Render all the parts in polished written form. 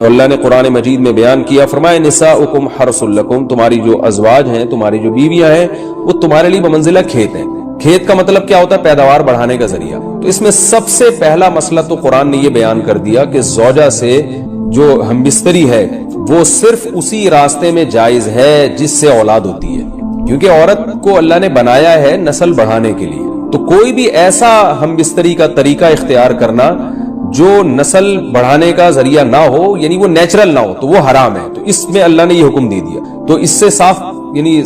تو اللہ نے قرآن مجید میں بیان کیا، فرمایا نساؤکم حرث لکم، تمہاری جو ازواج ہیں، تمہاری جو بیویاں ہیں، وہ تمہارے لیے بمنزلہ کھیت ہیں۔ کھیت کا مطلب کیا ہوتا ہے؟ پیداوار بڑھانے کا ذریعہ۔ تو اس میں سب سے پہلا مسئلہ تو قرآن نے یہ بیان کر دیا کہ زوجہ سے جو ہم بستری ہے وہ صرف اسی راستے میں جائز ہے جس سے اولاد ہوتی ہے، کیونکہ عورت کو اللہ نے بنایا ہے نسل بڑھانے کے لیے۔ تو کوئی بھی ایسا ہم بستری کا طریقہ اختیار کرنا جو نسل بڑھانے کا ذریعہ نہ ہو، یعنی وہ نیچرل نہ ہو، تو وہ حرام ہے۔ تو اس میں اللہ نے یہ حکم دے دیا۔ تو اس سے صاف یعنی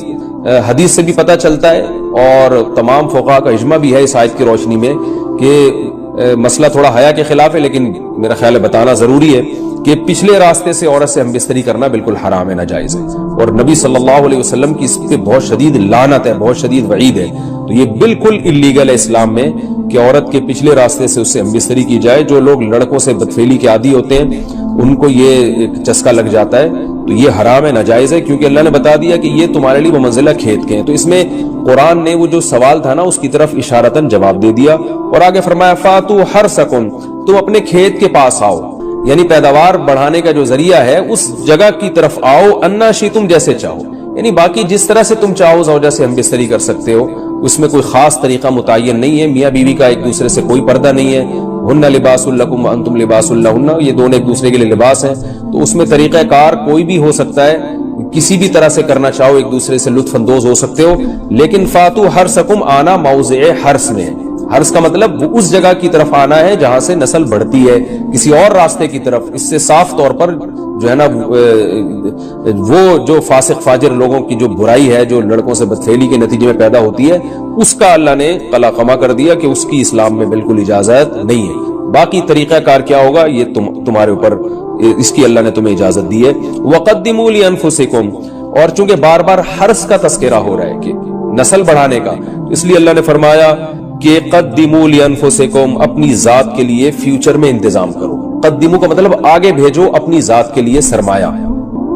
حدیث سے بھی پتہ چلتا ہے، اور تمام فقہاء کا اجماع بھی ہے اس آیت کی روشنی میں کہ مسئلہ تھوڑا حیا کے خلاف ہے، لیکن میرا خیال ہے بتانا ضروری ہے کہ پچھلے راستے سے عورت سے ہم بستری کرنا بالکل حرام ہے، ناجائز ہے، اور نبی صلی اللہ علیہ وسلم کی اس پہ بہت شدید لعنت ہے، بہت شدید وعید ہے۔ تو یہ بالکل اللیگل ہے اسلام میں کہ عورت کے پچھلے راستے سے اس سے ہم بستری کی جائے۔ جو لوگ لڑکوں سے بدفعلی کے عادی ہوتے ہیں ان کو یہ چسکا لگ جاتا ہے، تو یہ حرام ہے، ناجائز ہے، کیونکہ اللہ نے بتا دیا کہ یہ تمہارے لیے بمنزلہ کھیت کے ہیں۔ تو اس میں قرآن نے وہ جو سوال تھا نا اس کی طرف اشارتاً جواب دے دیا، اور آگے فرمایا فاتو حرثکم، تم اپنے کھیت کے پاس آؤ، یعنی پیداوار بڑھانے کا جو ذریعہ ہے اس جگہ کی طرف آؤ، انا شئتم، جیسے چاہو، یعنی باقی جس طرح سے تم چاہو زوجہ سے ہم بستری کر سکتے ہو، اس میں کوئی خاص طریقہ متعین نہیں ہے۔ میاں بیوی کا ایک دوسرے سے کوئی پردہ نہیں ہے، ہن لباس لکم وانتم لباس لہن، یہ دونوں ایک دوسرے کے لیے لباس ہیں۔ تو اس میں طریقہ کار کوئی بھی ہو سکتا ہے، کسی بھی طرح سے کرنا چاہو ایک دوسرے سے لطف اندوز ہو سکتے ہو، لیکن فاتو حرثکم، آنا موضع حرث میں ہے۔ حرث کا مطلب وہ اس جگہ کی طرف آنا ہے جہاں سے نسل بڑھتی ہے، کسی اور راستے کی طرف۔ اس سے صاف طور پر جو ہے نا وہ جو فاسق فاجر لوگوں کی جو برائی ہے، جو لڑکوں سے بدفعلی کے نتیجے میں پیدا ہوتی ہے، اس کا اللہ نے قلع قمع کر دیا کہ اس کی اسلام میں بالکل اجازت نہیں ہے۔ باقی طریقہ کار کیا ہوگا یہ تمہارے اوپر، اس کی اللہ نے تمہیں اجازت دی ہے۔ وَقَدِّمُوا لِأَنفُسِكُمْ، اور چونکہ بار بار حرث کا تذکرہ ہو رہا ہے کہ نسل بڑھانے کا، اس لیے اللہ نے فرمایا کہ قدموا لانفسکم، اپنی ذات کے لیے فیوچر میں انتظام کرو۔ قدموا کا مطلب آگے بھیجو اپنی ذات کے لیے سرمایہ۔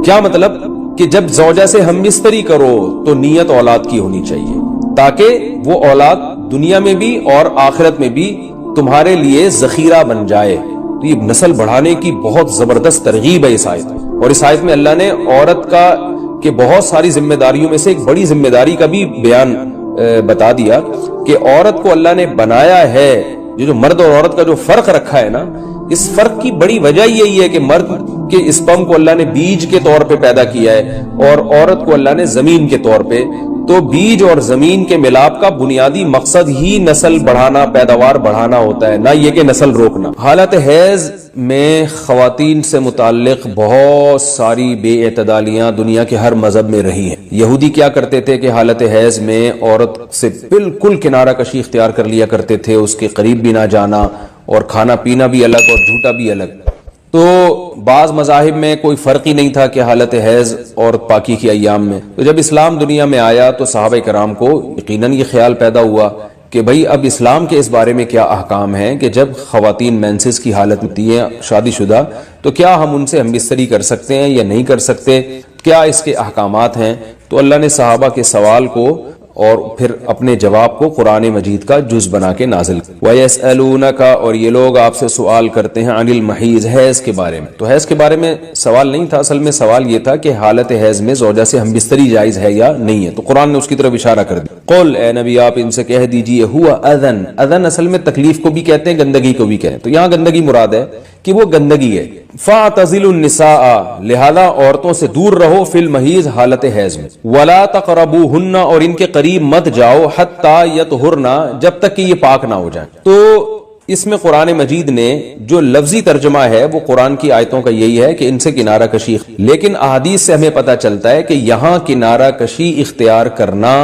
کیا مطلب؟ کہ جب زوجہ سے ہم بستری کرو تو نیت اولاد کی ہونی چاہیے، تاکہ وہ اولاد دنیا میں بھی اور آخرت میں بھی تمہارے لیے ذخیرہ بن جائے۔ تو یہ نسل بڑھانے کی بہت زبردست ترغیب ہے اس آیت میں، اور اس آیت میں اللہ نے عورت کا کہ بہت ساری ذمہ داریوں میں سے ایک بڑی ذمہ داری کا بھی بیان بتا دیا کہ عورت کو اللہ نے بنایا ہے، جو مرد اور عورت کا جو فرق رکھا ہے نا، اس فرق کی بڑی وجہ یہی ہے کہ مرد کے اسپرم کو اللہ نے بیج کے طور پہ پیدا کیا ہے، اور عورت کو اللہ نے زمین کے طور پہ۔ تو بیج اور زمین کے ملاپ کا بنیادی مقصد ہی نسل بڑھانا، پیداوار بڑھانا ہوتا ہے، نہ یہ کہ نسل روکنا۔ حالت حیض میں خواتین سے متعلق بہت ساری بے اعتدالیاں دنیا کے ہر مذہب میں رہی ہیں۔ یہودی کیا کرتے تھے کہ حالت حیض میں عورت سے بالکل کنارہ کشی اختیار کر لیا کرتے تھے، اس کے قریب بھی نہ جانا، اور کھانا پینا بھی الگ اور جھوٹا بھی الگ۔ تو بعض مذاہب میں کوئی فرق ہی نہیں تھا کہ حالت حیض اور پاکی کی ایام میں۔ تو جب اسلام دنیا میں آیا تو صحابہ کرام کو یقیناً یہ خیال پیدا ہوا کہ بھئی اب اسلام کے اس بارے میں کیا احکام ہیں کہ جب خواتین مینسز کی حالت ہوتی ہیں شادی شدہ، تو کیا ہم ان سے ہم بستری کر سکتے ہیں یا نہیں کر سکتے، کیا اس کے احکامات ہیں۔ تو اللہ نے صحابہ کے سوال کو اور پھر اپنے جواب کو قرآن مجید کا جز بنا کے نازل کیا۔ وَيَسْأَلُونَكَ، اور یہ لوگ آپ سے سوال کرتے ہیں، عن المحیض، حیض کے بارے میں۔ تو حیض کے بارے میں سوال نہیں تھا، اصل میں سوال یہ تھا کہ حالت حیض میں زوجہ سے ہم بستری جائز ہے یا نہیں ہے۔ تو قرآن نے اس کی طرف اشارہ کر دیا۔ قل، اے نبی آپ ان سے کہہ دیجئے، ہوا اذن، اذن اصل میں تکلیف کو بھی کہتے ہیں، گندگی کو بھی کہتے ہیں۔ تو یہاں گندگی مراد ہے کہ وہ گندگی ہے۔ فاعتزلوا النساء، لہذا عورتوں سے دور رہو، فی المحیض، حالت حیض میں۔ ولا تقربوہن، اور ان کے قریب مت جاؤ، حتی یطہرن، جب تک کہ یہ پاک نہ ہو جائیں۔ تو اس میں قرآن مجید نے جو لفظی ترجمہ ہے وہ قرآن کی آیتوں کا یہی ہے کہ ان سے کنارہ کشی، لیکن احادیث سے ہمیں پتہ چلتا ہے کہ یہاں کنارہ کشی اختیار کرنا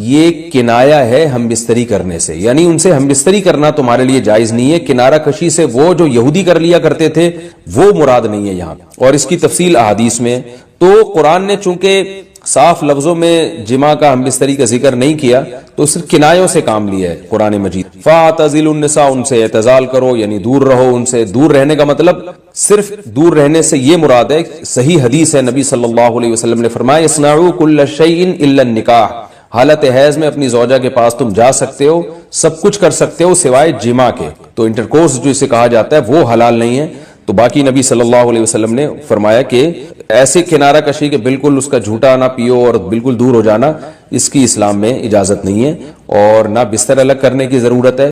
یہ کنایا ہے ہم بستری کرنے سے، یعنی ان سے ہم بستری کرنا تمہارے لیے جائز نہیں ہے۔ کنارہ کشی سے وہ جو یہودی کر لیا کرتے تھے وہ مراد نہیں ہے یہاں، اور اس کی تفصیل احادیث میں۔ تو قرآن نے چونکہ صاف لفظوں میں جماع کا ہم بستری کا ذکر نہیں کیا تو صرف کنایوں سے کام لیا ہے قرآن مجید۔ فاعتزلوا النساء، ان سے اعتزال کرو، یعنی دور رہو ان سے۔ دور رہنے کا مطلب صرف دور رہنے سے یہ مراد ہے، صحیح حدیث ہے، نبی صلی اللہ علیہ وسلم نے فرمایا اصنعوا کل شیء الا النکاح، حالت حیض میں اپنی زوجہ کے پاس تم جا سکتے ہو، سب کچھ کر سکتے ہو سوائے جماع کے۔ تو انٹرکورس جو اسے کہا جاتا ہے وہ حلال نہیں ہے۔ تو باقی نبی صلی اللہ علیہ وسلم نے فرمایا کہ ایسے کنارہ کشی کہ بالکل اس کا جھوٹا نہ پیو اور بالکل دور ہو جانا، اس کی اسلام میں اجازت نہیں ہے، اور نہ بستر الگ کرنے کی ضرورت ہے۔